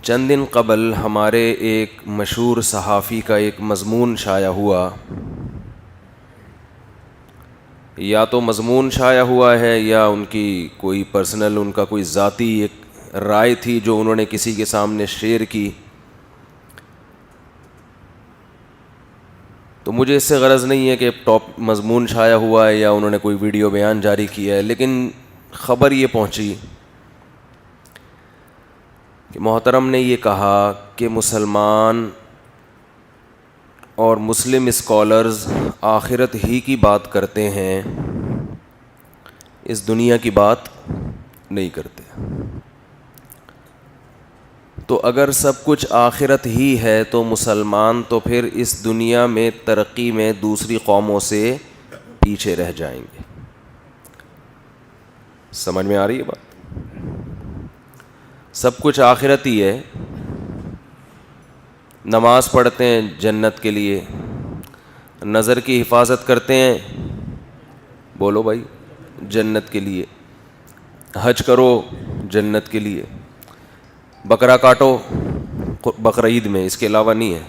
چند دن قبل ہمارے ایک مشہور صحافی کا ایک مضمون شائع ہوا، یا تو مضمون شائع ہوا ہے یا ان کی کوئی پرسنل، ان کا کوئی ذاتی ایک رائے تھی جو انہوں نے کسی کے سامنے شیئر کی. تو مجھے اس سے غرض نہیں ہے کہ مضمون شائع ہوا ہے یا انہوں نے کوئی ویڈیو بیان جاری کیا ہے، لیکن خبر یہ پہنچی کہ محترم نے یہ کہا کہ مسلمان اور مسلم اسکالرز آخرت ہی کی بات کرتے ہیں، اس دنیا کی بات نہیں کرتے. تو اگر سب کچھ آخرت ہی ہے تو مسلمان تو پھر اس دنیا میں ترقی میں دوسری قوموں سے پیچھے رہ جائیں گے. سمجھ میں آ رہی ہے بات؟ سب کچھ آخرت ہی ہے، نماز پڑھتے ہیں جنت کے لیے، نظر کی حفاظت کرتے ہیں، بولو بھائی، جنت کے لیے، حج کرو جنت کے لیے، بکرا کاٹو بقرعید میں، اس کے علاوہ نہیں ہے،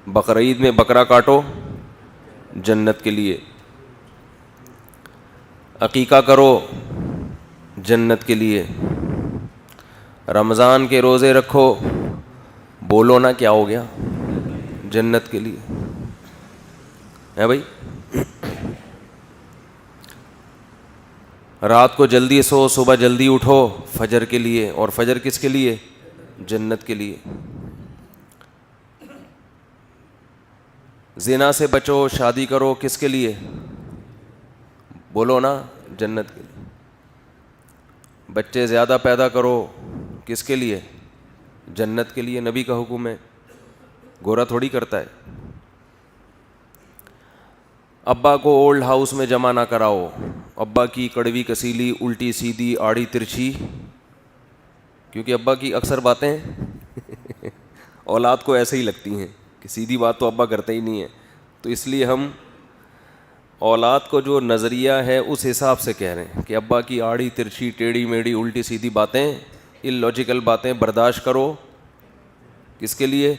بقرعید میں بکرا کاٹو جنت کے لیے، عقیقہ کرو جنت کے لیے، رمضان کے روزے رکھو، بولو نا کیا ہو گیا، جنت کے لیے ہے بھائی. رات کو جلدی سو، صبح جلدی اٹھو فجر کے لیے، اور فجر کس کے لیے؟ جنت کے لیے. زنا سے بچو، شادی کرو کس کے لیے؟ بولو نا، جنت کے لیے. بچے زیادہ پیدا کرو کس کے لیے؟ جنت کے لیے. نبی کا حکم ہے، گورا تھوڑی کرتا ہے. ابا کو اولڈ ہاؤس میں جمع نہ کراؤ، ابا کی کڑوی کسیلی، الٹی سیدھی، آڑی ترچھی، کیونکہ ابا کی اکثر باتیں اولاد کو ایسے ہی لگتی ہیں کہ سیدھی بات تو ابا کرتے ہی نہیں ہے. تو اس لیے ہم اولاد کو جو نظریہ ہے اس حساب سے کہہ رہے ہیں کہ ابا کی آڑی ترچھی، ٹیڑھی میڑھی، الٹی سیدھی باتیں، اللاجیکل باتیں برداشت کرو کس کے لیے؟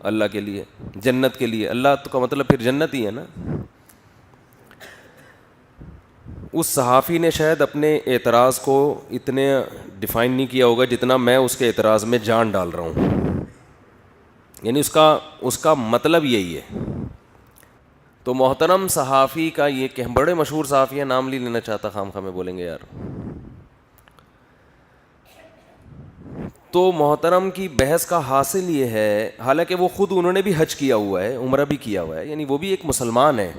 اللہ کے لیے، جنت کے لیے. اللہ تو کا مطلب پھر جنت ہی ہے نا. اس صحافی نے شاید اپنے اعتراض کو اتنے ڈیفائن نہیں کیا ہوگا جتنا میں اس کے اعتراض میں جان ڈال رہا ہوں، یعنی اس کا مطلب یہی ہے. تو محترم صحافی کا یہ کہ بڑے مشہور صحافی ہیں، نام نہیں لینا چاہتا، خام خواہ میں بولیں گے یار. تو محترم کی بحث کا حاصل یہ ہے، حالانکہ وہ خود انہوں نے بھی حج کیا ہوا ہے، عمرہ بھی کیا ہوا ہے، یعنی وہ بھی ایک مسلمان ہے.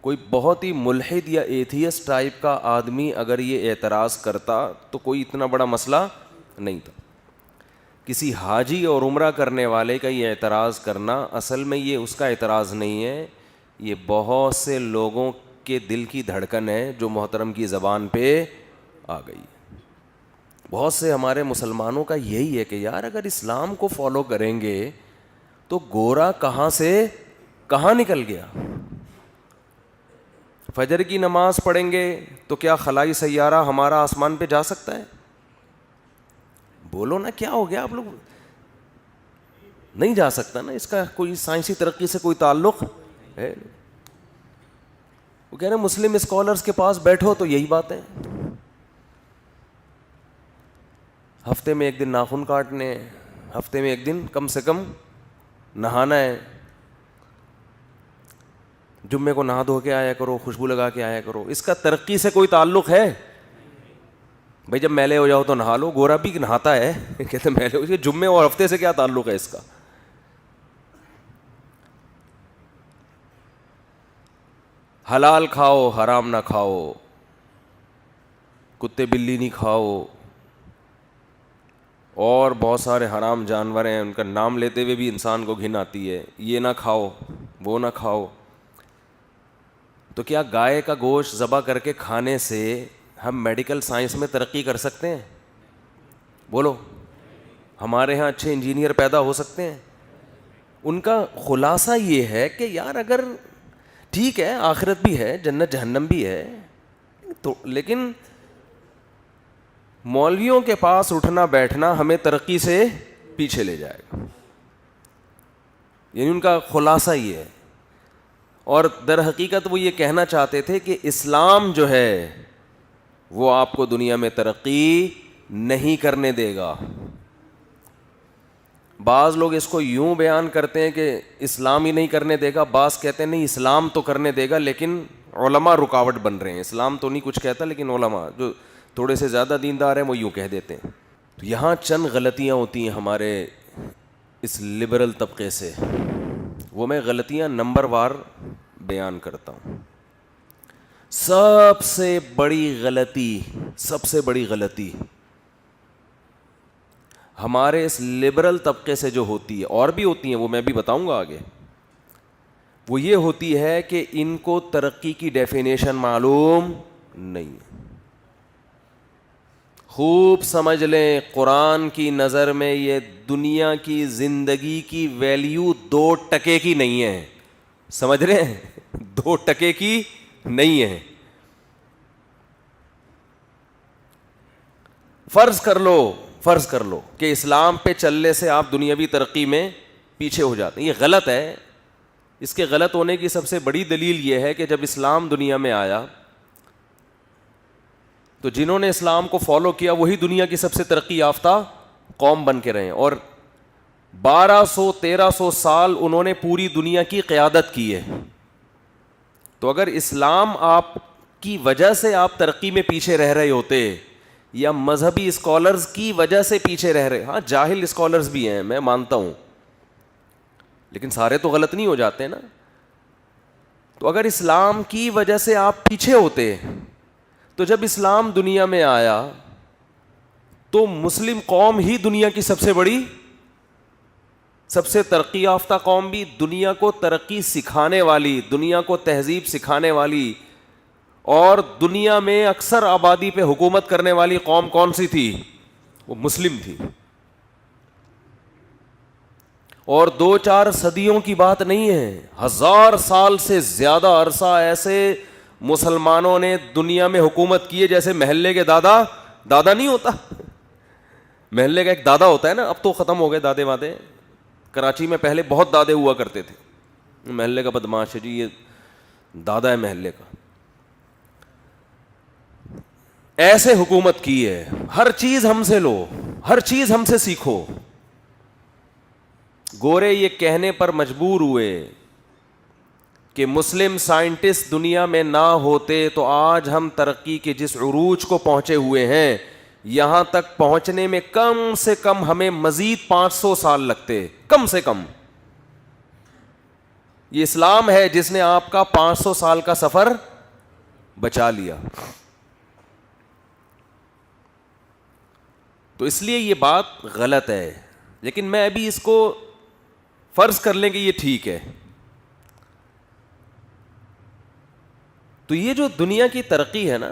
کوئی بہت ہی ملحد یا ایتھیسٹ ٹائپ کا آدمی اگر یہ اعتراض کرتا تو کوئی اتنا بڑا مسئلہ نہیں تھا. کسی حاجی اور عمرہ کرنے والے کا یہ اعتراض کرنا، اصل میں یہ اس کا اعتراض نہیں ہے، یہ بہت سے لوگوں کے دل کی دھڑکن ہے جو محترم کی زبان پہ آ گئی. بہت سے ہمارے مسلمانوں کا یہی ہے کہ یار اگر اسلام کو فالو کریں گے تو گورا کہاں سے کہاں نکل گیا. فجر کی نماز پڑھیں گے تو کیا خلائی سیارہ ہمارا آسمان پہ جا سکتا ہے؟ بولو نا کیا ہو گیا آپ لوگ؟ نہیں جا سکتا نا. اس کا کوئی سائنسی ترقی سے کوئی تعلق ہے؟ وہ کہہ رہے ہیں مسلم اسکالرز کے پاس بیٹھو تو یہی بات ہے، ہفتے میں ایک دن ناخن کاٹنے، ہفتے میں ایک دن کم سے کم نہانا ہے، جمعے کو نہا دھو کے آیا کرو، خوشبو لگا کے آیا کرو. اس کا ترقی سے کوئی تعلق ہے؟ بھائی جب میلے ہو جاؤ تو نہا لو. گورا بھی نہاتا ہے، کہتے میلے ہو، جمعے اور ہفتے سے کیا تعلق ہے اس کا؟ حلال کھاؤ، حرام نہ کھاؤ، کتے بلی نہیں کھاؤ، اور بہت سارے حرام جانور ہیں ان کا نام لیتے ہوئے بھی انسان کو گھن آتی ہے، یہ نہ کھاؤ، وہ نہ کھاؤ. تو کیا گائے کا گوشت ذبح کر کے کھانے سے ہم میڈیکل سائنس میں ترقی کر سکتے ہیں؟ بولو. ہمارے ہاں اچھے انجینئر پیدا ہو سکتے ہیں؟ ان کا خلاصہ یہ ہے کہ یار اگر ٹھیک ہے آخرت بھی ہے، جنت جہنم بھی ہے، تو لیکن مولویوں کے پاس اٹھنا بیٹھنا ہمیں ترقی سے پیچھے لے جائے گا، یعنی ان کا خلاصہ یہ ہے. اور در حقیقت وہ یہ کہنا چاہتے تھے کہ اسلام جو ہے وہ آپ کو دنیا میں ترقی نہیں کرنے دے گا. بعض لوگ اس کو یوں بیان کرتے ہیں کہ اسلام ہی نہیں کرنے دے گا، بعض کہتے ہیں نہیں اسلام تو کرنے دے گا لیکن علماء رکاوٹ بن رہے ہیں. اسلام تو نہیں کچھ کہتا لیکن علماء جو تھوڑے سے زیادہ دیندار ہیں وہ یوں کہہ دیتے ہیں. تو یہاں چند غلطیاں ہوتی ہیں ہمارے اس لبرل طبقے سے، وہ میں غلطیاں نمبر وار بیان کرتا ہوں. سب سے بڑی غلطی ہمارے اس لبرل طبقے سے جو ہوتی ہے، اور بھی ہوتی ہیں وہ میں بھی بتاؤں گا آگے، وہ یہ ہوتی ہے کہ ان کو ترقی کی ڈیفینیشن معلوم نہیں ہے. خوب سمجھ لیں قرآن کی نظر میں یہ دنیا کی زندگی کی ویلیو 2% کی نہیں ہے. سمجھ رہے ہیں؟ 2% کی نہیں ہے. فرض کر لو کہ اسلام پہ چلنے سے آپ دنیاوی ترقی میں پیچھے ہو جاتے ہیں. یہ غلط ہے. اس کے غلط ہونے کی سب سے بڑی دلیل یہ ہے کہ جب اسلام دنیا میں آیا تو جنہوں نے اسلام کو فالو کیا وہی دنیا کی سب سے ترقی یافتہ قوم بن کے رہے، اور 1200-1300 سال انہوں نے پوری دنیا کی قیادت کی ہے. تو اگر اسلام آپ کی وجہ سے آپ ترقی میں پیچھے رہ رہے ہوتے یا مذہبی اسکالرز کی وجہ سے پیچھے رہ رہے، ہاں جاہل اسکالرز بھی ہیں میں مانتا ہوں، لیکن سارے تو غلط نہیں ہو جاتے نا. تو اگر اسلام کی وجہ سے آپ پیچھے ہوتے تو جب اسلام دنیا میں آیا تو مسلم قوم ہی دنیا کی سب سے بڑی، سب سے ترقی یافتہ قوم بھی، دنیا کو ترقی سکھانے والی، دنیا کو تہذیب سکھانے والی اور دنیا میں اکثر آبادی پہ حکومت کرنے والی قوم کون سی تھی؟ وہ مسلم تھی. اور 2-4 صدیوں کی بات نہیں ہے، 1000 سال سے زیادہ عرصہ ایسے مسلمانوں نے دنیا میں حکومت کی ہے جیسے محلے کے دادا نہیں ہوتا، محلے کا ایک دادا ہوتا ہے نا، اب تو ختم ہو گئے دادے وادے. کراچی میں پہلے بہت دادے ہوا کرتے تھے، محلے کا بدماش ہے جی، یہ دادا ہے محلے کا. ایسے حکومت کی ہے، ہر چیز ہم سے لو، ہر چیز ہم سے سیکھو. گورے یہ کہنے پر مجبور ہوئے کہ مسلم سائنٹسٹ دنیا میں نہ ہوتے تو آج ہم ترقی کے جس عروج کو پہنچے ہوئے ہیں یہاں تک پہنچنے میں کم سے کم ہمیں مزید 500 سال لگتے، کم سے کم. یہ اسلام ہے جس نے آپ کا 500 سال کا سفر بچا لیا. تو اس لیے یہ بات غلط ہے، لیکن میں ابھی اس کو فرض کر لیں کہ یہ ٹھیک ہے. تو یہ جو دنیا کی ترقی ہے نا،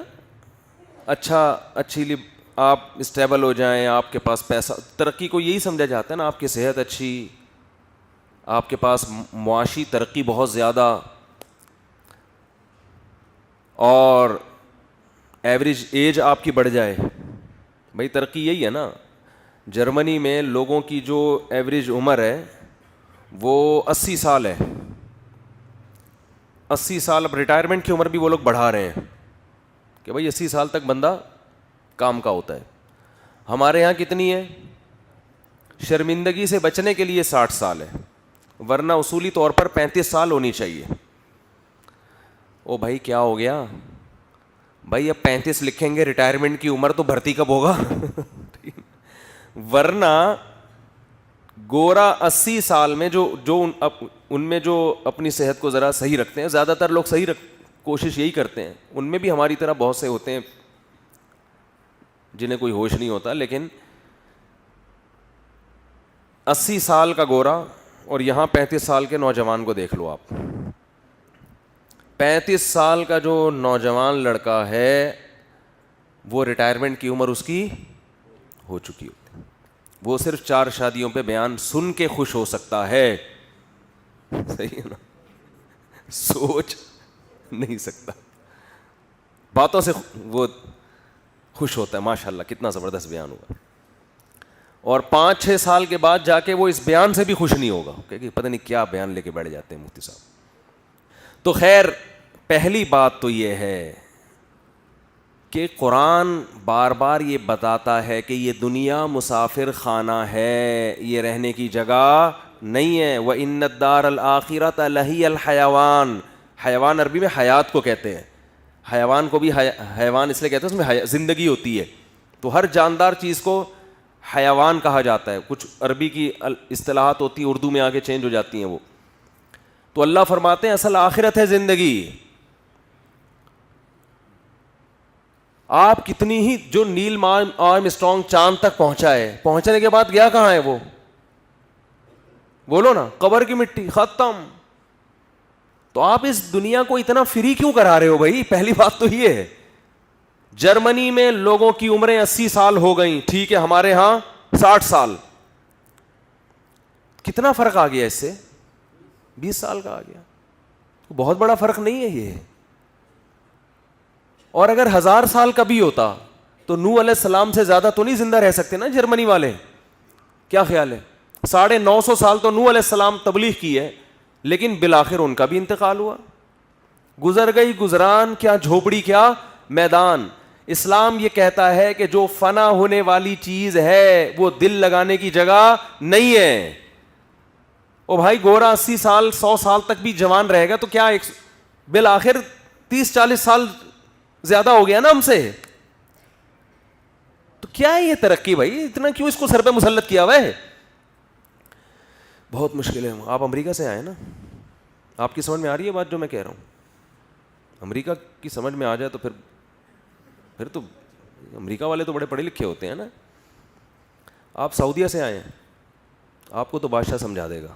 اچھی آپ اسٹیبل ہو جائیں، آپ کے پاس پیسہ، ترقی کو یہی سمجھا جاتا ہے نا، آپ کی صحت اچھی، آپ کے پاس معاشی ترقی بہت زیادہ، اور ایوریج ایج آپ کی بڑھ جائے. بھائی ترقی یہی ہے نا. جرمنی میں لوگوں کی جو ایوریج عمر ہے وہ 80 سال ہے. 80 سال، اب ریٹائرمنٹ کی عمر بھی وہ لوگ بڑھا رہے ہیں کہ بھائی 80 سال تک بندہ کام کا ہوتا ہے. ہمارے ہاں کتنی ہے؟ شرمندگی سے بچنے کے لیے 60 سال ہے، ورنہ اصولی طور پر 35 سال ہونی چاہیے. او بھائی کیا ہو گیا بھائی، اب 35 لکھیں گے ریٹائرمنٹ کی عمر تو بھرتی کب ہوگا؟ ورنہ گورا 80 سال میں جو ان میں جو اپنی صحت کو ذرا صحیح رکھتے ہیں، زیادہ تر لوگ کوشش یہی کرتے ہیں، ان میں بھی ہماری طرح بہت سے ہوتے ہیں جنہیں کوئی ہوش نہیں ہوتا، لیکن 80 سال کا گورا اور یہاں 35 سال کے نوجوان کو دیکھ لو آپ. 35 سال کا جو نوجوان لڑکا ہے وہ ریٹائرمنٹ کی عمر اس کی ہو چکی ہوتی ہے. وہ صرف 4 شادیوں پہ بیان سن کے خوش ہو سکتا ہے، صحیح ہے نا، سوچ نہیں سکتا. باتوں سے وہ خوش ہوتا ہے. ماشاء اللہ کتنا زبردست بیان ہوا. اور 5-6 سال کے بعد جا کے وہ اس بیان سے بھی خوش نہیں ہوگا کہ پتہ نہیں کیا بیان لے کے بیٹھ جاتے ہیں مفتی صاحب. تو خیر پہلی بات تو یہ ہے کہ قرآن بار بار یہ بتاتا ہے کہ یہ دنیا مسافر خانہ ہے, یہ رہنے کی جگہ نہیں ہے. وَإِنَّ الدَّارَ الْآخِرَةَ لَهِيَ الْحَيَوَانُ. حیوان عربی میں حیات کو کہتے ہیں. حیوان کو بھی حیوان اس لیے کہتے ہیں اس میں زندگی ہوتی ہے. تو ہر جاندار چیز کو حیوان کہا جاتا ہے. کچھ عربی کی اصطلاحات ہوتی ہیں اردو میں آگے چینج ہو جاتی ہیں وہ. تو اللہ فرماتے ہیں اصل آخرت ہے زندگی. آپ کتنی ہی جو نیل آرم اسٹرانگ چاند تک پہنچا ہے, پہنچنے کے بعد گیا کہاں ہے وہ؟ بولو نا, قبر کی مٹی, ختم. تو آپ اس دنیا کو اتنا فری کیوں کرا رہے ہو بھائی؟ پہلی بات تو یہ ہے. جرمنی میں لوگوں کی عمریں 80 سال ہو گئیں, ٹھیک ہے, ہمارے ہاں 60 سال. کتنا فرق آ گیا اس سے؟ 20 سال کا آ گیا. بہت بڑا فرق نہیں ہے یہ. اور اگر 1000 سال کا بھی ہوتا تو نوح علیہ السلام سے زیادہ تو نہیں زندہ رہ سکتے نا جرمنی والے. کیا خیال ہے؟ 950 سال تو نوح علیہ السلام تبلیغ کی ہے, لیکن بالآخر ان کا بھی انتقال ہوا. گزر گئی گزران, کیا جھوپڑی کیا میدان. اسلام یہ کہتا ہے کہ جو فنا ہونے والی چیز ہے وہ دل لگانے کی جگہ نہیں ہے. او بھائی گورا 80 سال 100 سال تک بھی جوان رہے گا تو کیا بالآخر 30-40 سال زیادہ ہو گیا نا ہم سے. تو کیا ہے یہ ترقی بھائی؟ اتنا کیوں اس کو سر پہ مسلط کیا ہوا ہے؟ بہت مشکل ہے. آپ امریکہ سے آئے نا, آپ کی سمجھ میں آ رہی ہے بات جو میں کہہ رہا ہوں؟ امریکہ کی سمجھ میں آ جائے تو پھر تو امریکہ والے تو بڑے پڑھے لکھے ہوتے ہیں نا. آپ سعودیہ سے آئے ہیں, آپ کو تو بادشاہ سمجھا دے گا.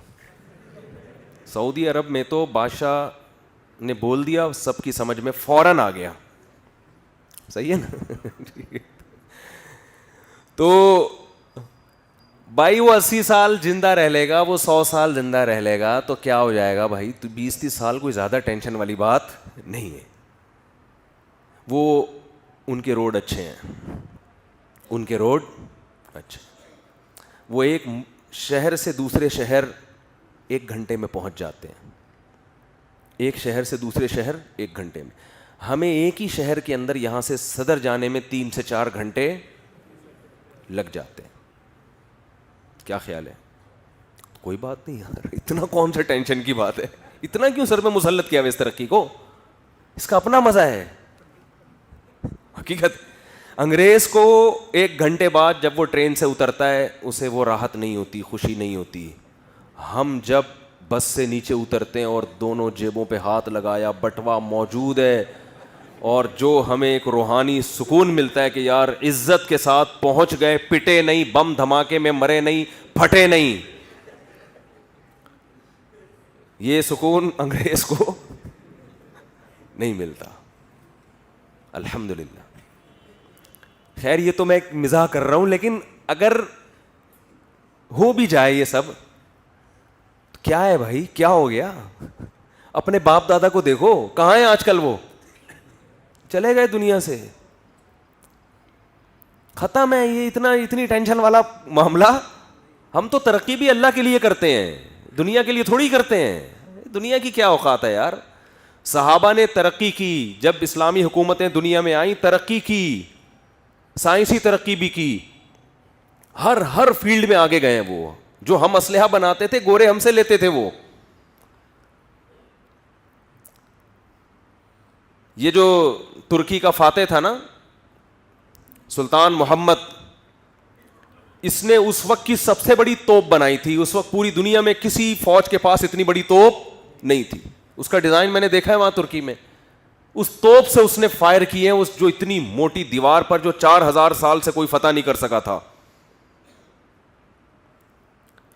سعودی عرب میں تو بادشاہ نے بول دیا, سب کی سمجھ میں فوراً آ گیا. صحیح ہے نا؟ تو بھائی وہ 80 سال زندہ رہ لے گا, وہ 100 سال زندہ رہ لے گا, تو کیا ہو جائے گا بھائی؟ تو 20-30 سال کوئی زیادہ ٹینشن والی بات نہیں ہے. وہ ان کے روڈ اچھے ہیں, ان کے روڈ اچھے. وہ ایک شہر سے دوسرے شہر 1 گھنٹے میں پہنچ جاتے ہیں. ایک شہر سے دوسرے شہر 1 گھنٹے میں. ہمیں ایک ہی شہر کے اندر یہاں سے صدر جانے میں 3 سے 4 گھنٹے لگ جاتے ہیں. کیا خیال ہے؟ کوئی بات نہیں یار, اتنا کون سے ٹینشن کی بات ہے؟ اتنا کیوں سر پہ مسلط کیا اس ترقی کو؟ اس کا اپنا مزہ ہے. حقیقت انگریز کو 1 گھنٹے بعد جب وہ ٹرین سے اترتا ہے اسے وہ راحت نہیں ہوتی, خوشی نہیں ہوتی. ہم جب بس سے نیچے اترتے ہیں اور دونوں جیبوں پہ ہاتھ لگایا, بٹوا موجود ہے, اور جو ہمیں ایک روحانی سکون ملتا ہے کہ یار عزت کے ساتھ پہنچ گئے, پٹے نہیں, بم دھماکے میں مرے نہیں, پھٹے نہیں, یہ سکون انگریز کو نہیں ملتا. الحمدللہ. خیر یہ تو میں ایک مزاح کر رہا ہوں, لیکن اگر ہو بھی جائے یہ سب تو کیا ہے بھائی؟ کیا ہو گیا؟ اپنے باپ دادا کو دیکھو, کہاں ہیں آج کل؟ وہ چلے گئے دنیا سے, ختم ہے. یہ اتنی ٹینشن والا معاملہ. ہم تو ترقی بھی اللہ کے لیے کرتے ہیں, دنیا کے لیے تھوڑی کرتے ہیں. دنیا کی کیا اوقات ہے یار؟ صحابہ نے ترقی کی, جب اسلامی حکومتیں دنیا میں آئیں ترقی کی, سائنسی ترقی بھی کی, ہر فیلڈ میں آگے گئے ہیں. وہ جو ہم اسلحہ بناتے تھے گورے ہم سے لیتے تھے. وہ یہ جو ترکی کا فاتح تھا نا, سلطان محمد, اس نے اس وقت کی سب سے بڑی توپ بنائی تھی. اس وقت پوری دنیا میں کسی فوج کے پاس اتنی بڑی توپ نہیں تھی. اس کا ڈیزائن میں نے دیکھا ہے وہاں ترکی میں. اس توپ سے اس نے فائر کیے ہیں, اس جو اتنی موٹی دیوار پر جو 4000 سال سے کوئی فتح نہیں کر سکا تھا.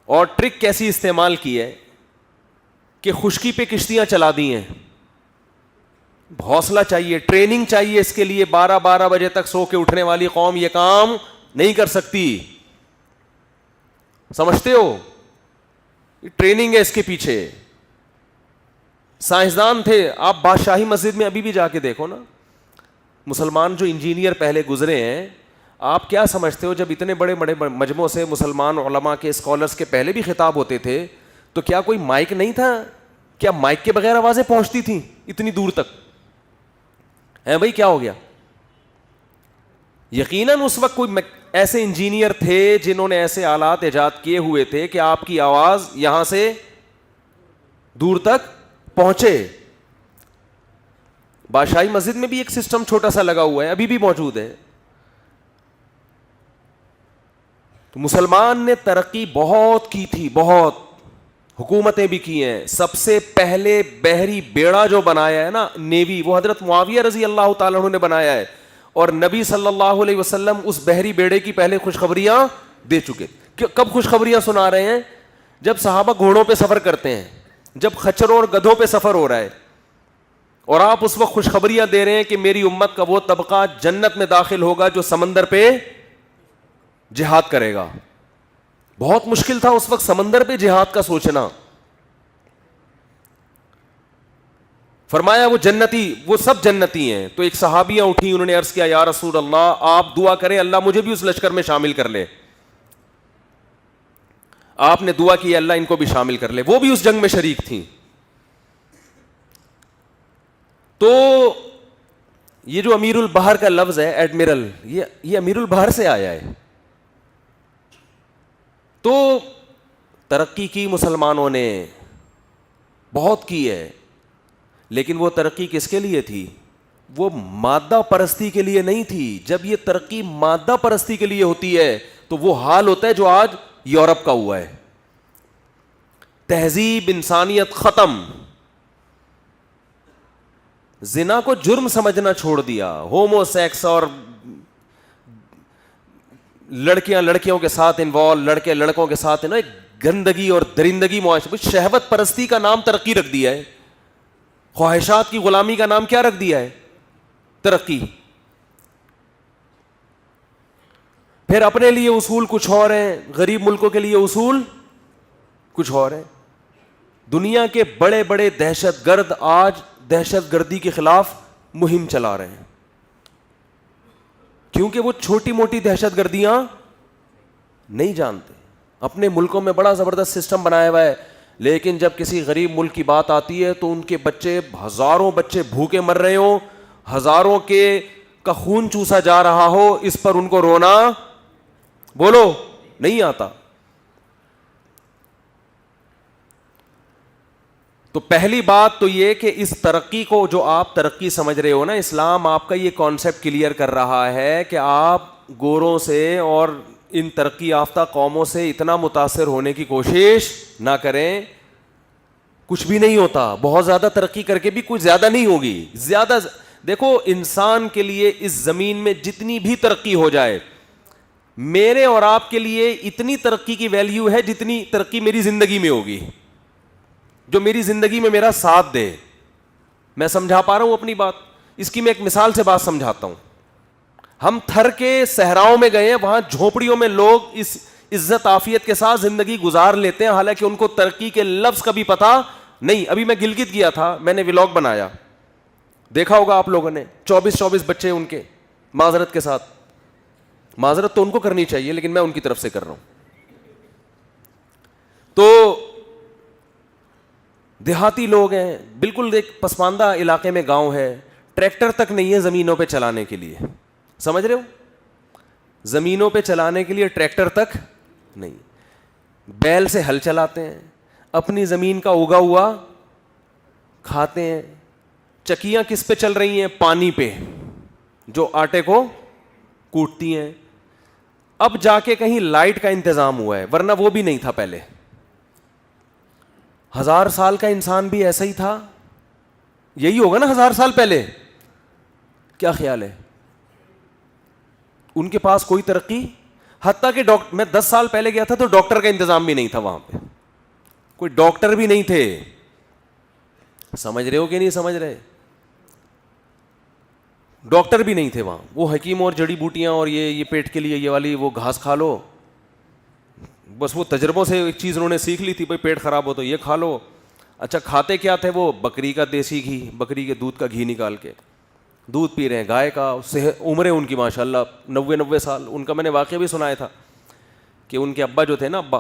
اور ٹرک کیسی استعمال کی ہے کہ خشکی پہ کشتیاں چلا دی ہیں. حوصلہ چاہیے, ٹریننگ چاہیے اس کے لیے. 12 بجے تک سو کے اٹھنے والی قوم یہ کام نہیں کر سکتی. سمجھتے ہو؟ ٹریننگ ہے اس کے پیچھے. سائنسدان تھے. آپ بادشاہی مسجد میں ابھی بھی جا کے دیکھو نا, مسلمان جو انجینئر پہلے گزرے ہیں، آپ کیا سمجھتے ہو جب اتنے بڑے بڑے مجموعوں سے مسلمان علماء کے اسکالرس کے پہلے بھی خطاب ہوتے تھے تو کیا کوئی مائک نہیں تھا؟ کیا مائک کے بغیر آوازیں پہنچتی تھیں اتنی دور تک؟ ہے بھائی، کیا ہو گیا؟ یقیناً اس وقت کوئی ایسے انجینئر تھے جنہوں نے ایسے آلات ایجاد کیے ہوئے تھے کہ آپ کی آواز یہاں سے دور تک پہنچے. بادشاہی مسجد میں بھی ایک سسٹم چھوٹا سا لگا ہوا ہے، ابھی بھی موجود ہے. تو مسلمان نے ترقی بہت کی تھی، بہت حکومتیں بھی کی ہیں. سب سے پہلے بحری بیڑا جو بنایا ہے نا، نیوی، وہ حضرت معاویہ رضی اللہ تعالیٰ عنہ نے بنایا ہے، اور نبی صلی اللہ علیہ وسلم اس بحری بیڑے کی پہلے خوشخبریاں دے چکے. کب خوشخبریاں سنا رہے ہیں؟ جب صحابہ گھوڑوں پہ سفر کرتے ہیں، جب خچروں اور گدھوں پہ سفر ہو رہا ہے، اور آپ اس وقت خوشخبریاں دے رہے ہیں کہ میری امت کا وہ طبقہ جنت میں داخل ہوگا جو سمندر پہ جہاد کرے گا. بہت مشکل تھا اس وقت سمندر پہ جہاد کا سوچنا. فرمایا وہ جنتی، وہ سب جنتی ہیں. تو ایک صحابیاں اٹھی، انہوں نے عرض کیا یا رسول اللہ آپ دعا کریں اللہ مجھے بھی اس لشکر میں شامل کر لے. آپ نے دعا کی اللہ ان کو بھی شامل کر لے. وہ بھی اس جنگ میں شریک تھیں. تو یہ جو امیر البحر کا لفظ ہے ایڈمرل، یہ امیر البحر سے آیا ہے. تو ترقی کی مسلمانوں نے بہت کی ہے، لیکن وہ ترقی کس کے لیے تھی؟ وہ مادہ پرستی کے لیے نہیں تھی. جب یہ ترقی مادہ پرستی کے لیے ہوتی ہے تو وہ حال ہوتا ہے جو آج یورپ کا ہوا ہے. تہذیب، انسانیت ختم. زنا کو جرم سمجھنا چھوڑ دیا، ہومو سیکس اور لڑکیاں لڑکیوں کے ساتھ انوالو، لڑکے لڑکوں کے ساتھ ایک گندگی اور درندگی معاشرے، شہوت پرستی کا نام ترقی رکھ دیا ہے. خواہشات کی غلامی کا نام کیا رکھ دیا ہے؟ ترقی. پھر اپنے لیے اصول کچھ اور ہیں، غریب ملکوں کے لیے اصول کچھ اور ہیں. دنیا کے بڑے بڑے دہشت گرد آج دہشت گردی کے خلاف مہم چلا رہے ہیں، کیونکہ وہ چھوٹی موٹی دہشت گردیاں نہیں جانتے. اپنے ملکوں میں بڑا زبردست سسٹم بنایا ہوا ہے، لیکن جب کسی غریب ملک کی بات آتی ہے تو ان کے بچے، ہزاروں بچے بھوکے مر رہے ہوں، ہزاروں کا خون چوسا جا رہا ہو، اس پر ان کو رونا بولو نہیں آتا. تو پہلی بات تو یہ کہ اس ترقی کو جو آپ ترقی سمجھ رہے ہو نا، اسلام آپ کا یہ کانسیپٹ کلیئر کر رہا ہے کہ آپ گوروں سے اور ان ترقی یافتہ قوموں سے اتنا متاثر ہونے کی کوشش نہ کریں. کچھ بھی نہیں ہوتا، بہت زیادہ ترقی کر کے بھی کچھ زیادہ نہیں ہوگی. زیادہ دیکھو، انسان کے لیے اس زمین میں جتنی بھی ترقی ہو جائے، میرے اور آپ کے لیے اتنی ترقی کی ویلیو ہے جتنی ترقی میری زندگی میں ہوگی، جو میری زندگی میں میرا ساتھ دے. میں سمجھا پا رہا ہوں اپنی بات؟ اس کی میں ایک مثال سے بات سمجھاتا ہوں. ہم تھر کے صحراؤں میں گئے ہیں، وہاں جھونپڑیوں میں لوگ اس عزت عافیت کے ساتھ زندگی گزار لیتے ہیں، حالانکہ ان کو ترقی کے لفظ کا بھی پتا نہیں. ابھی میں گلگت گیا تھا، میں نے ولاگ بنایا، دیکھا ہوگا آپ لوگوں نے. 24 بچے ان کے، معذرت کے ساتھ، معذرت تو ان کو کرنی چاہیے لیکن میں ان کی طرف سے کر رہا ہوں. تو دیہاتی لوگ ہیں، بالکل ایک پسماندہ علاقے میں گاؤں ہے، ٹریکٹر تک نہیں ہے زمینوں پہ چلانے کے لیے. سمجھ رہے ہو؟ زمینوں پہ چلانے کے لیے ٹریکٹر تک نہیں. بیل سے ہل چلاتے ہیں، اپنی زمین کا اگا ہوا کھاتے ہیں. چکیاں کس پہ چل رہی ہیں؟ پانی پہ، جو آٹے کو کوٹتی ہیں. اب جا کے کہیں لائٹ کا انتظام ہوا ہے، ورنہ وہ بھی نہیں تھا پہلے. 1000 سال کا انسان بھی ایسا ہی تھا، یہی ہوگا نا 1000 سال پہلے. کیا خیال ہے؟ ان کے پاس کوئی ترقی، حتیٰ کہ میں 10 سال پہلے گیا تھا تو ڈاکٹر کا انتظام بھی نہیں تھا وہاں پہ، کوئی ڈاکٹر بھی نہیں تھے. سمجھ رہے ہو کہ نہیں سمجھ رہے؟ ڈاکٹر بھی نہیں تھے وہاں. وہ حکیم اور جڑی بوٹیاں اور یہ پیٹ کے لیے یہ والی وہ گھاس کھا لو، بس وہ تجربوں سے ایک چیز انہوں نے سیکھ لی تھی، بھائی پیٹ خراب ہو تو یہ کھا لو. اچھا کھاتے کیا تھے وہ؟ بکری کا دیسی گھی، بکری کے دودھ کا گھی نکال کے. دودھ پی رہے ہیں گائے کا, عمریں ان کی ماشاء اللہ 90 سال. ان کا میں نے واقعہ بھی سنایا تھا کہ ان کے ابا جو تھے نا, ابا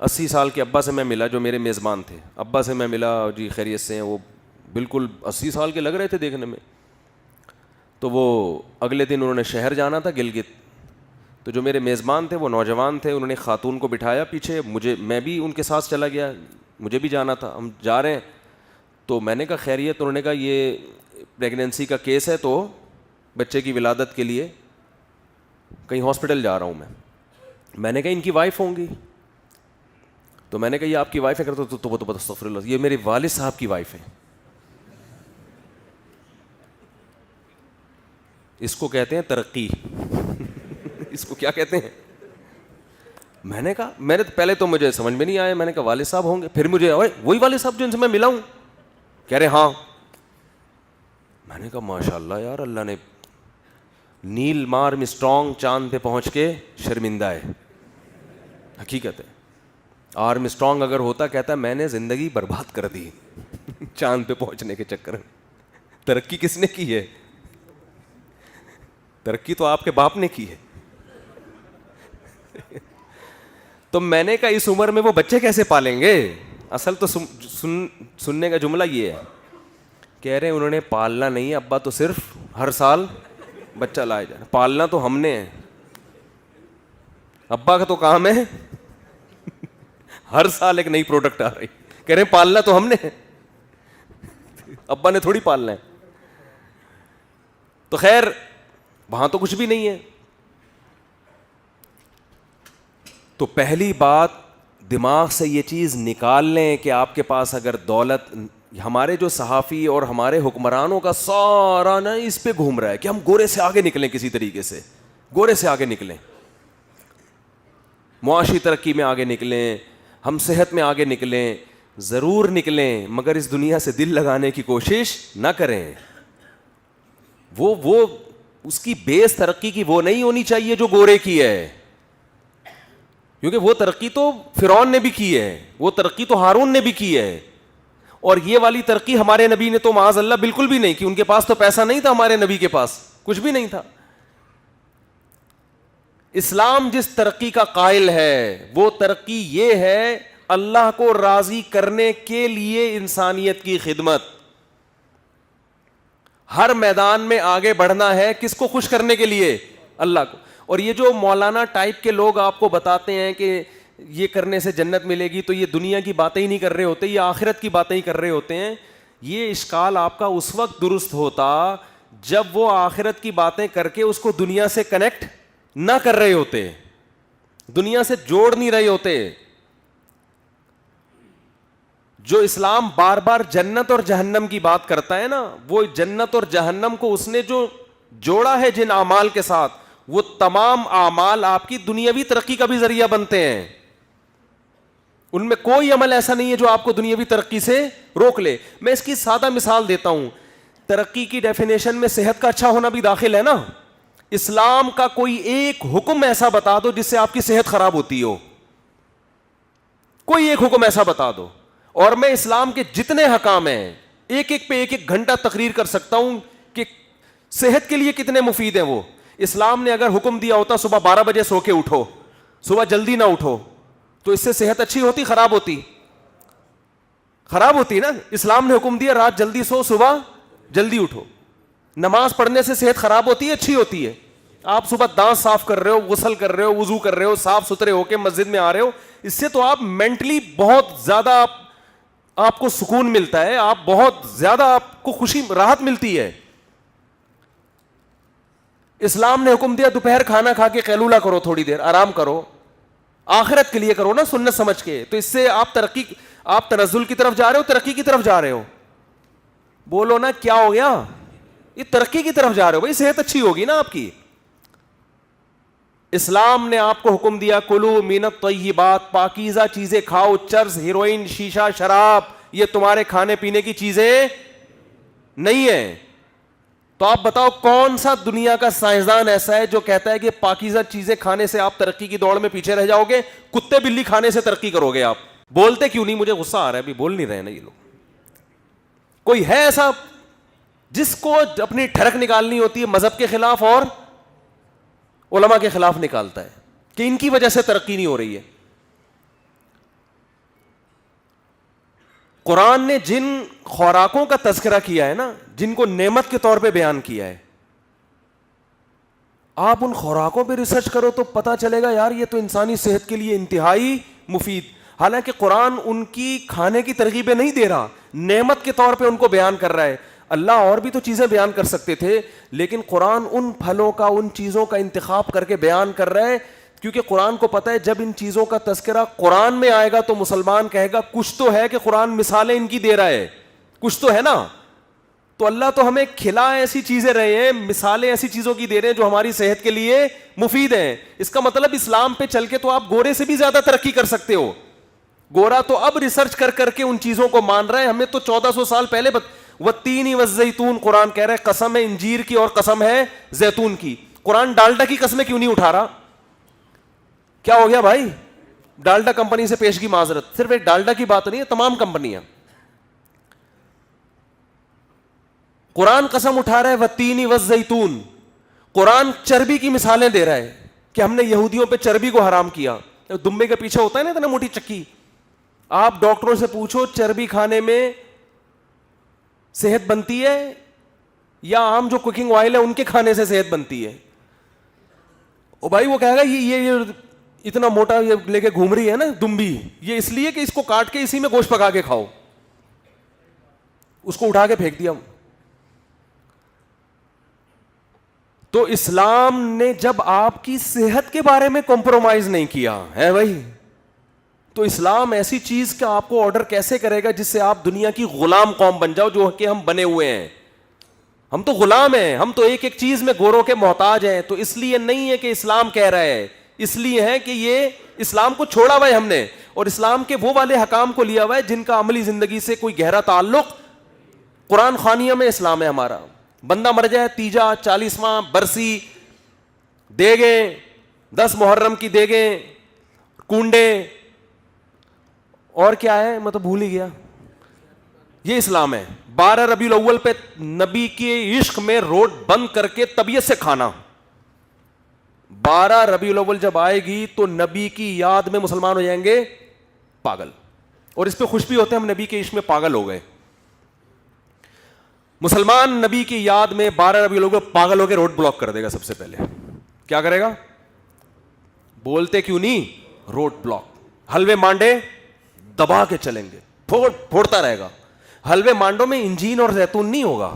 80 سال کے ابا سے میں ملا, جو میرے میزبان تھے. ابا سے میں ملا, جی خیریت سے ہیں, وہ بالکل 80 سال کے لگ رہے تھے دیکھنے میں. تو وہ اگلے دن انہوں نے شہر جانا تھا گلگت. تو جو میرے میزبان تھے وہ نوجوان تھے, انہوں نے خاتون کو بٹھایا پیچھے, میں بھی ان کے ساتھ چلا گیا, مجھے بھی جانا تھا. ہم جا رہے ہیں تو میں نے کہا خیریت, انہوں نے کہا یہ پریگنینسی کا کیس ہے تو بچے کی ولادت کے لیے کہیں ہاسپٹل جا رہا ہوں میں نے کہا ان کی وائف ہوں گی. تو میں نے کہا یہ آپ کی وائف ہے, کرتا تو وہ تو استغفر اللہ, یہ میرے والد صاحب کی وائف ہے. اس کو کہتے ہیں ترقی. اس کو کیا کہتے ہیں؟ میں نے کہا, میں نے پہلے تو مجھے سمجھ میں نہیں آیا, میں نے کہا والد صاحب ہوں گے, پھر مجھے وہی والد صاحب جن سے میں ملا ہوں, کہہ رہے ہاں. میں نے کہا ماشاء اللہ یار, اللہ نے نیل آرمسٹرانگ چاند پہ پہنچ کے شرمندہ ہے, حقیقت ہے. آرمسٹرانگ اگر ہوتا کہتا میں نے زندگی برباد کر دی چاند پہ پہنچنے کے چکر میں. ترقی کس نے کی ہے؟ ترقی تو آپ کے باپ نے کی ہے. تو میں نے کہا اس عمر میں وہ بچے کیسے پالیں گے؟ اصل تو سننے کا جملہ یہ ہے, کہہ رہے ہیں انہوں نے پالنا نہیں ہے, ابا تو صرف ہر سال بچہ لائے جانا, پالنا تو ہم نے ہے. ابا کا تو کام ہے ہر سال ایک نئی پروڈکٹ آ رہی, کہہ رہے ہیں پالنا تو ہم نے ہے, ابا نے تھوڑی پالنا ہے. تو خیر وہاں تو کچھ بھی نہیں ہے. تو پہلی بات دماغ سے یہ چیز نکال لیں کہ آپ کے پاس اگر دولت, ہمارے جو صحافی اور ہمارے حکمرانوں کا سارا نا اس پہ گھوم رہا ہے کہ ہم گورے سے آگے نکلیں, کسی طریقے سے گورے سے آگے نکلیں, معاشی ترقی میں آگے نکلیں, ہم صحت میں آگے نکلیں. ضرور نکلیں مگر اس دنیا سے دل لگانے کی کوشش نہ کریں. وہ اس کی بیس ترقی کی وہ نہیں ہونی چاہیے جو گورے کی ہے, کیونکہ وہ ترقی تو فرعون نے بھی کی ہے, وہ ترقی تو ہارون نے بھی کی ہے, اور یہ والی ترقی ہمارے نبی نے تو معاذ اللہ بالکل بھی نہیں کی. ان کے پاس تو پیسہ نہیں تھا, ہمارے نبی کے پاس کچھ بھی نہیں تھا. اسلام جس ترقی کا قائل ہے وہ ترقی یہ ہے اللہ کو راضی کرنے کے لیے انسانیت کی خدمت. ہر میدان میں آگے بڑھنا ہے, کس کو خوش کرنے کے لیے؟ اللہ کو. اور یہ جو مولانا ٹائپ کے لوگ آپ کو بتاتے ہیں کہ یہ کرنے سے جنت ملے گی, تو یہ دنیا کی باتیں ہی نہیں کر رہے ہوتے, یہ آخرت کی باتیں ہی کر رہے ہوتے ہیں. یہ اشکال آپ کا اس وقت درست ہوتا جب وہ آخرت کی باتیں کر کے اس کو دنیا سے کنیکٹ نہ کر رہے ہوتے, دنیا سے جوڑ نہیں رہے ہوتے. جو اسلام بار بار جنت اور جہنم کی بات کرتا ہے نا, وہ جنت اور جہنم کو اس نے جو جوڑا ہے جن اعمال کے ساتھ, وہ تمام اعمال آپ کی دنیاوی ترقی کا بھی ذریعہ بنتے ہیں. ان میں کوئی عمل ایسا نہیں ہے جو آپ کو دنیاوی ترقی سے روک لے. میں اس کی سادہ مثال دیتا ہوں. ترقی کی ڈیفینیشن میں صحت کا اچھا ہونا بھی داخل ہے نا. اسلام کا کوئی ایک حکم ایسا بتا دو جس سے آپ کی صحت خراب ہوتی ہو, کوئی ایک حکم ایسا بتا دو. اور میں اسلام کے جتنے حکام ہیں ایک ایک پہ ایک ایک گھنٹہ تقریر کر سکتا ہوں کہ صحت کے لیے کتنے مفید ہیں وہ. اسلام نے اگر حکم دیا ہوتا صبح 12 بجے سو کے اٹھو, صبح جلدی نہ اٹھو, تو اس سے صحت اچھی ہوتی خراب ہوتی؟ خراب ہوتی نا. اسلام نے حکم دیا رات جلدی سو, صبح جلدی اٹھو. نماز پڑھنے سے صحت خراب ہوتی ہے اچھی ہوتی ہے؟ آپ صبح دانت صاف کر رہے ہو, غسل کر رہے ہو, وضو کر رہے ہو, صاف ستھرے ہو کے مسجد میں آ رہے ہو, اس سے تو آپ مینٹلی بہت زیادہ آپ کو سکون ملتا ہے, آپ بہت زیادہ آپ کو خوشی راحت ملتی ہے. اسلام نے حکم دیا دوپہر کھانا کھا کے قیلولہ کرو, تھوڑی دیر آرام کرو, آخرت کے لیے کرو نا, سنت سمجھ کے. تو اس سے آپ تنزل کی طرف جا رہے ہو, ترقی کی طرف جا رہے ہو؟ بولو نا کیا ہو گیا؟ یہ ترقی کی طرف جا رہے ہو بھائی, صحت اچھی ہوگی نا آپ کی. اسلام نے آپ کو حکم دیا کلو من الطیبات, پاکیزہ چیزیں کھاؤ. چرس, ہیروئن, شیشہ, شراب یہ تمہارے کھانے پینے کی چیزیں نہیں ہیں. تو آپ بتاؤ کون سا دنیا کا سائنسدان ایسا ہے جو کہتا ہے کہ پاکیزہ چیزیں کھانے سے آپ ترقی کی دوڑ میں پیچھے رہ جاؤ گے, کتے بلی کھانے سے ترقی کرو گے آپ؟ بولتے کیوں نہیں؟ مجھے غصہ آ رہا ہے, ابھی بول نہیں رہے نا یہ لوگ. کوئی ہے ایسا جس کو اپنی ٹھڑک نکالنی ہوتی ہے مذہب کے خلاف اور علماء کے خلاف نکالتا ہے کہ ان کی وجہ سے ترقی نہیں ہو رہی ہے. قرآن نے جن خوراکوں کا تذکرہ کیا ہے نا, جن کو نعمت کے طور پہ بیان کیا ہے, آپ ان خوراکوں پہ ریسرچ کرو تو پتا چلے گا یار یہ تو انسانی صحت کے لیے انتہائی مفید. حالانکہ قرآن ان کی کھانے کی ترغیبیں نہیں دے رہا, نعمت کے طور پہ ان کو بیان کر رہا ہے. اللہ اور بھی تو چیزیں بیان کر سکتے تھے, لیکن قرآن ان پھلوں کا, ان چیزوں کا انتخاب کر کے بیان کر رہا ہے, کیونکہ قرآن کو پتہ ہے جب ان چیزوں کا تذکرہ قرآن میں آئے گا تو مسلمان کہے گا کچھ تو ہے کہ قرآن مثالیں ان کی دے رہا ہے, کچھ تو ہے نا. تو اللہ تو ہمیں کھلا ایسی چیزیں رہے ہیں, مثالیں ایسی چیزوں کی دے رہے ہیں جو ہماری صحت کے لیے مفید ہیں. اس کا مطلب اسلام پہ چل کے تو آپ گورے سے بھی زیادہ ترقی کر سکتے ہو. گورا تو اب ریسرچ کر کر کے ان چیزوں کو مان رہا ہے, ہمیں تو 1400 سال پہلے والتین والزیتون قرآن کہہ رہا ہے, قسم ہے انجیر کی اور قسم ہے زیتون کی. قرآن ڈالڈا کی قسمیں کیوں نہیں اٹھا رہا؟ کیا ہو گیا بھائی؟ ڈالڈا کمپنی سے پیشگی معذرت, صرف ایک ڈالڈا کی بات نہیں ہے, تمام کمپنیاں. قرآن قسم اٹھا رہا ہے والتین والزیتون. قرآن چربی کی مثالیں دے رہا ہے کہ ہم نے یہودیوں پہ چربی کو حرام کیا. دمبے کے پیچھے ہوتا ہے نا اتنا موٹی چکی, آپ ڈاکٹروں سے پوچھو چربی کھانے میں صحت بنتی ہے یا عام جو کوکنگ آئل ہے ان کے کھانے سے صحت بنتی ہے؟ او بھائی وہ کہے گا یہ اتنا موٹا یہ لے کے گھوم رہی ہے نا دمبی, یہ اس لیے کہ اس کو کاٹ کے اسی میں گوشت پکا کے کھاؤ. اس کو اٹھا کے پھینک دیا. تو اسلام نے جب آپ کی صحت کے بارے میں کمپرومائز نہیں کیا ہے بھائی, تو اسلام ایسی چیز کا آپ کو آرڈر کیسے کرے گا جس سے آپ دنیا کی غلام قوم بن جاؤ, جو کہ ہم بنے ہوئے ہیں. ہم تو غلام ہیں, ہم تو ایک ایک چیز میں گوروں کے محتاج ہیں. تو اس لیے نہیں ہے کہ اسلام کہہ رہا ہے, اس لیے ہے کہ یہ اسلام کو چھوڑا ہوا ہے ہم نے, اور اسلام کے وہ والے حکام کو لیا ہوا ہے جن کا عملی زندگی سے کوئی گہرا تعلق. قرآن خوانیہ میں اسلام ہے ہمارا. بندہ مر جائے, تیجا, 40واں برسی, دیگیں, 10 محرم کی دیگیں, کنڈے, اور کیا ہے میں تو بھول ہی گیا, یہ اسلام ہے. 12 ربیع الاول پہ نبی کے عشق میں روڈ بند کر کے طبیعت سے کھانا. 12 ربیع الاول جب آئے گی تو نبی کی یاد میں مسلمان ہو جائیں گے پاگل, اور اس پہ خوش بھی ہوتے ہیں ہم نبی کے عشق میں پاگل ہو گئے. مسلمان نبی کی یاد میں 12 ربیع الاول پاگل ہو کے روڈ بلاک کر دے گا. سب سے پہلے کیا کرے گا؟ بولتے کیوں نہیں, روڈ بلاک. حلوے مانڈے دبا کے چلیں گے, پھوڑتا رہے گا. حلوے مانڈوں میں انجیر اور زیتون نہیں ہوگا.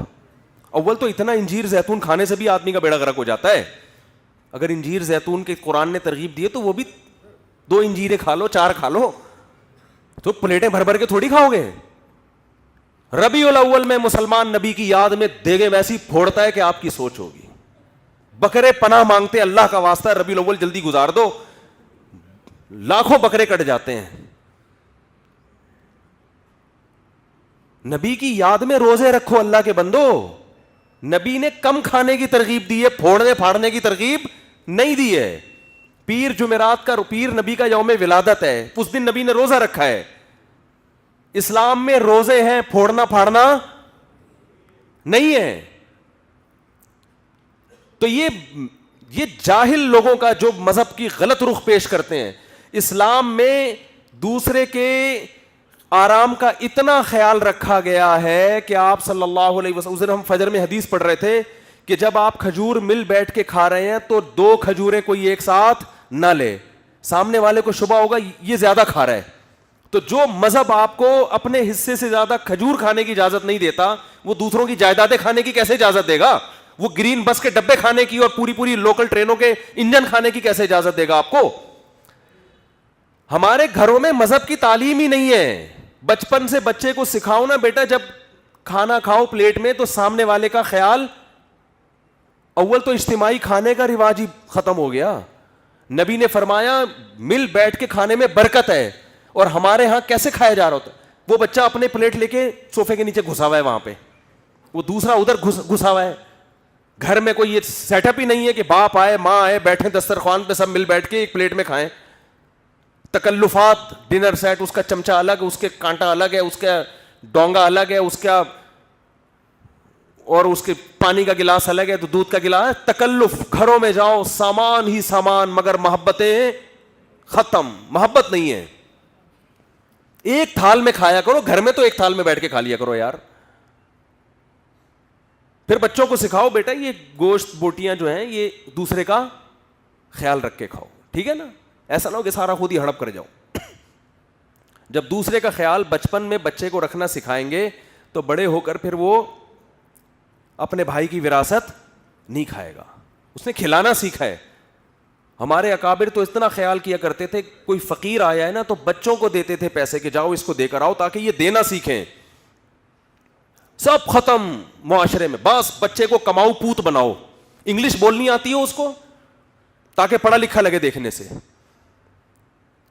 اول تو اتنا انجیر زیتون کھانے سے بھی آدمی کا بیڑا غرق ہو جاتا ہے. اگر انجیر زیتون کے قرآن نے ترغیب دی ہے تو وہ بھی 2 انجیریں کھا لو, 4 کھا لو, تو پلیٹیں بھر بھر کے تھوڑی کھاؤ گے. ربیع الاول میں مسلمان نبی کی یاد میں دیگے ویسی پھوڑتا ہے کہ آپ کی سوچ ہوگی. بکرے پناہ مانگتے اللہ کا واسطہ ربیع الاول جلدی گزار دو, لاکھوں بکرے کٹ جاتے ہیں. نبی کی یاد میں روزے رکھو اللہ کے بندو. نبی نے کم کھانے کی ترغیب دی ہے, پھوڑنے پھاڑنے کی ترغیب نہیں دی ہے. پیر جمعرات کا, پیر نبی کا یوم ولادت ہے, اس دن نبی نے روزہ رکھا ہے. اسلام میں روزے ہیں, پھوڑنا پھاڑنا نہیں ہے. تو یہ جاہل لوگوں کا جو مذہب کی غلط رخ پیش کرتے ہیں. اسلام میں دوسرے کے آرام کا اتنا خیال رکھا گیا ہے کہ آپ صلی اللہ علیہ وسلم, اس دن ہم فجر میں حدیث پڑھ رہے تھے کہ جب آپ کھجور مل بیٹھ کے کھا رہے ہیں تو 2 کھجوریں کوئی ایک ساتھ نہ لے. سامنے والے کو شبہ ہوگا یہ زیادہ کھا رہا ہے. تو جو مذہب آپ کو اپنے حصے سے زیادہ کھجور کھانے کی اجازت نہیں دیتا, وہ دوسروں کی جائیدادیں کھانے کی کیسے اجازت دے گا؟ وہ گرین بس کے ڈبے کھانے کی اور پوری لوکل ٹرینوں کے انجن کھانے کی کیسے اجازت دے گا آپ کو؟ ہمارے گھروں میں مذہب کی تعلیم ہی نہیں ہے. بچپن سے بچے کو سکھاؤ نا بیٹا, جب کھانا کھاؤ پلیٹ میں تو سامنے والے کا خیال. اول تو اجتماعی کھانے کا رواج ہی ختم ہو گیا. نبی نے فرمایا مل بیٹھ کے کھانے میں برکت ہے, اور ہمارے ہاں کیسے کھایا جا رہا ہوتا ہے؟ وہ بچہ اپنے پلیٹ لے کے صوفے کے نیچے گھسا ہوا ہے, وہاں پہ وہ دوسرا ادھر گھسا ہوا ہے. گھر میں کوئی یہ سیٹ اپ ہی نہیں ہے کہ باپ آئے ماں آئے بیٹھے دسترخوان پہ سب مل بیٹھ کے ایک پلیٹ میں کھائیں. تکلفات, ڈنر سیٹ, اس کا چمچہ الگ, اس کے کانٹا الگ ہے, اس کا ڈونگا الگ ہے, اس کا اور اس کے پانی کا گلاس الگ ہے تو دودھ کا گلاس. تکلف, گھروں میں جاؤ سامان ہی سامان مگر محبتیں ختم, محبت نہیں ہے. ایک تھال میں کھایا کرو, گھر میں تو ایک تھال میں بیٹھ کے کھا لیا کرو یار. پھر بچوں کو سکھاؤ بیٹا یہ گوشت بوٹیاں جو ہیں یہ دوسرے کا خیال رکھ کے کھاؤ, ٹھیک ہے نا, ایسا نہ ہو کہ سارا خود ہی ہڑپ کر جاؤ. جب دوسرے کا خیال بچپن میں بچے کو رکھنا سکھائیں گے تو بڑے ہو کر پھر وہ اپنے بھائی کی وراثت نہیں کھائے گا, اس نے کھلانا سیکھا ہے. ہمارے اکابر تو اتنا خیال کیا کرتے تھے, کوئی فقیر آیا ہے نا تو بچوں کو دیتے تھے پیسے کہ جاؤ اس کو دے کر آؤ تاکہ یہ دینا سیکھیں. سب ختم معاشرے میں, بس بچے کو کماؤ پوت بناؤ, انگلش بولنی آتی ہے اس کو تاکہ پڑھا لکھا لگے دیکھنے سے,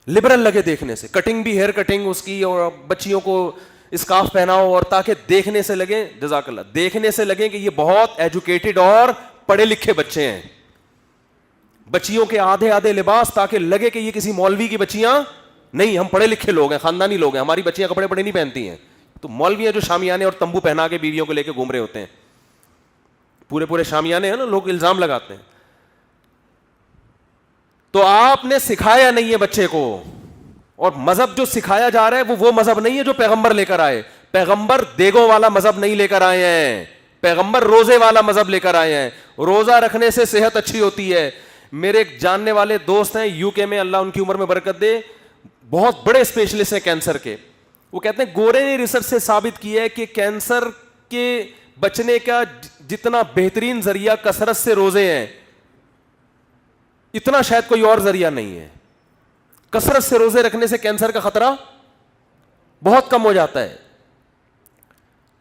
لبرل لگے دیکھنے سے, کٹنگ بھی ہیئر کٹنگ اس کی, اور بچیوں کو اسکارف پہناؤ اور تاکہ دیکھنے سے لگے, جزاک اللہ, دیکھنے سے لگے کہ یہ بہت ایجوکیٹڈ اور پڑھے لکھے بچے ہیں. بچیوں کے آدھے آدھے لباس تاکہ لگے کہ یہ کسی مولوی کی بچیاں نہیں, ہم پڑھے لکھے لوگ ہیں, خاندانی لوگ ہیں, ہماری بچیاں کپڑے بڑے نہیں پہنتی ہیں. تو مولوی ہیں جو شامیانے اور تمبو پہنا کے بیویوں کو لے کے گھوم رہے ہوتے ہیں, پورے پورے شامیانے ہیں نا, لوگ الزام لگاتے ہیں. تو آپ نے سکھایا نہیں ہے بچے کو, اور مذہب جو سکھایا جا رہا ہے وہ مذہب نہیں ہے جو پیغمبر لے کر آئے. پیغمبر دیگوں والا مذہب نہیں لے کر آئے ہیں, پیغمبر روزے والا مذہب لے کر آئے ہیں. روزہ رکھنے سے صحت اچھی ہوتی ہے. میرے ایک جاننے والے دوست ہیں یو کے میں, اللہ ان کی عمر میں برکت دے, بہت بڑے اسپیشلسٹ ہیں کینسر کے. وہ کہتے ہیں گورے نے ریسرچ سے ثابت کیا ہے کہ کینسر کے بچنے کا جتنا بہترین ذریعہ کثرت سے روزے ہیں, اتنا شاید کوئی اور ذریعہ نہیں ہے. کثرت سے روزے رکھنے سے کینسر کا خطرہ بہت کم ہو جاتا ہے.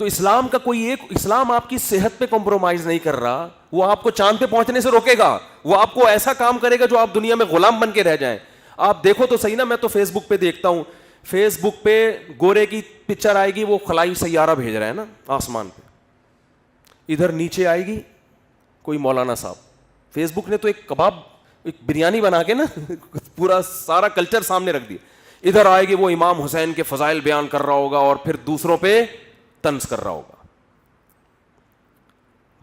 تو اسلام کا کوئی ایک, اسلام آپ کی صحت پہ کمپرومائز نہیں کر رہا, وہ آپ کو چاند پہ پہنچنے سے روکے گا, وہ آپ کو ایسا کام کرے گا جو آپ دنیا میں غلام بن کے رہ جائیں. آپ دیکھو تو صحیح نا, میں تو فیس بک پہ دیکھتا ہوں, فیس بک پہ گورے کی پکچر آئے گی, وہ خلائی سیارہ بھیج رہا ہے نا آسمان پہ, ادھر نیچے آئے گی کوئی مولانا صاحب. فیس بک نے تو ایک کباب, ایک بریانی بنا کے نا پورا سارا کلچر سامنے رکھ دیا. ادھر آئے گی وہ امام حسین کے فضائل بیان کر رہا ہوگا اور پھر دوسروں پہ طنز کر رہا ہوگا,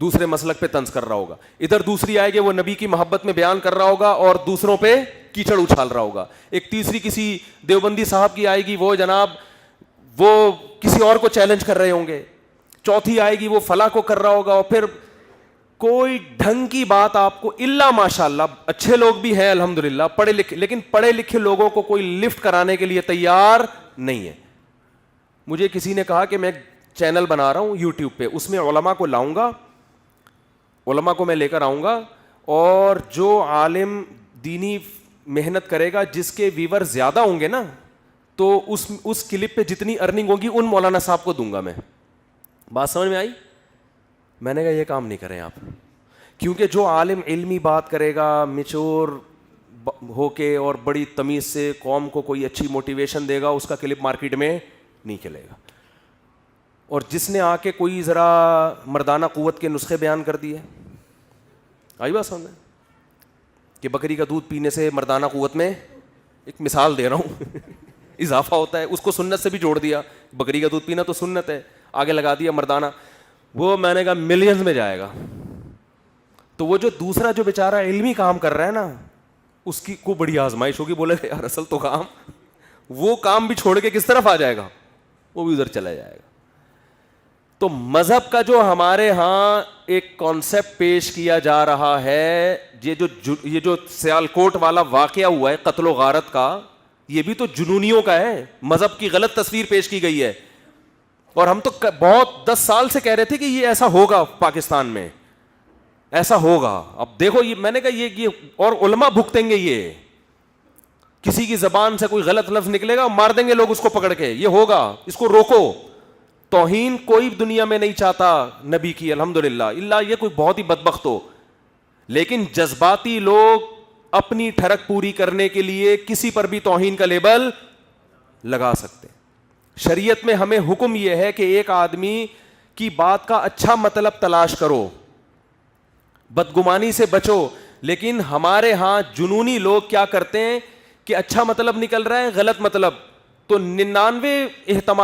دوسرے مسلک پہ طنز کر رہا ہوگا. ادھر دوسری آئے گی وہ نبی کی محبت میں بیان کر رہا ہوگا اور دوسروں پہ کیچڑ اچھال رہا ہوگا. ایک تیسری کسی دیوبندی صاحب کی آئے گی, وہ جناب وہ کسی اور کو چیلنج کر رہے ہوں گے. چوتھی آئے گی وہ فلاں کو کر رہا ہوگا, اور پھر کوئی ڈھنگ کی بات آپ کو, الا ماشاء اللہ اچھے لوگ بھی ہیں الحمدللہ پڑھے لکھے, لیکن پڑھے لکھے لوگوں کو کوئی لفٹ کرانے کے لیے تیار نہیں ہے. مجھے کسی نے کہا کہ میں چینل بنا رہا ہوں یوٹیوب پہ, اس میں علماء کو لاؤں گا, علماء کو میں لے کر آؤں گا, اور جو عالم دینی محنت کرے گا جس کے ویور زیادہ ہوں گے نا, تو اس کلپ پہ جتنی ارننگ ہوگی ان مولانا صاحب کو دوں گا میں. بات سمجھ میں آئی؟ میں نے کہا یہ کام نہیں کریں آپ, کیونکہ جو عالم علمی بات کرے گا میچور ہو کے اور بڑی تمیز سے قوم کو کوئی اچھی موٹیویشن دے گا, اس کا کلپ مارکیٹ میں نہیں چلے گا. اور جس نے آ کے کوئی ذرا مردانہ قوت کے نسخے بیان کر دیے, آئی بات سمجھ میں, کہ بکری کا دودھ پینے سے مردانہ قوت میں, ایک مثال دے رہا ہوں اضافہ ہوتا ہے, اس کو سنت سے بھی جوڑ دیا, بکری کا دودھ پینا تو سنت ہے, آگے لگا دیا مردانہ, وہ میں نے کہا ملینز میں جائے گا. تو وہ جو دوسرا جو بیچارہ علمی کام کر رہا ہے نا, اس کی کو بڑی آزمائش ہوگی, بولے گا یار اصل تو کام, وہ کام بھی چھوڑ کے کس طرف آ جائے گا, وہ بھی ادھر چلا جائے گا. تو مذہب کا جو ہمارے ہاں ایک کانسیپٹ پیش کیا جا رہا ہے, یہ جو سیالکوٹ والا واقعہ ہوا ہے قتل و غارت کا, یہ بھی تو جنونیوں کا ہے, مذہب کی غلط تصویر پیش کی گئی ہے. اور ہم تو بہت 10 سال سے کہہ رہے تھے کہ یہ ایسا ہوگا پاکستان میں, ایسا ہوگا. اب دیکھو یہ میں نے کہا یہ اور علماء بھگتیں گے, یہ کسی کی زبان سے کوئی غلط لفظ نکلے گا مار دیں گے لوگ اس کو پکڑ کے, یہ ہوگا, اس کو روکو. توہین کوئی دنیا میں نہیں چاہتا نبی کی الحمدللہ, الا یہ کوئی بہت ہی بدبخت ہو, لیکن جذباتی لوگ اپنی ٹھڑک پوری کرنے کے لیے کسی پر بھی توہین کا لیبل لگا سکتے. شریعت میں ہمیں حکم یہ ہے کہ ایک آدمی کی بات کا اچھا مطلب تلاش کرو, بدگمانی سے بچو. لیکن ہمارے ہاں جنونی لوگ کیا کرتے ہیں کہ اچھا مطلب نکل رہا ہے غلط مطلب, تو 99 احتمال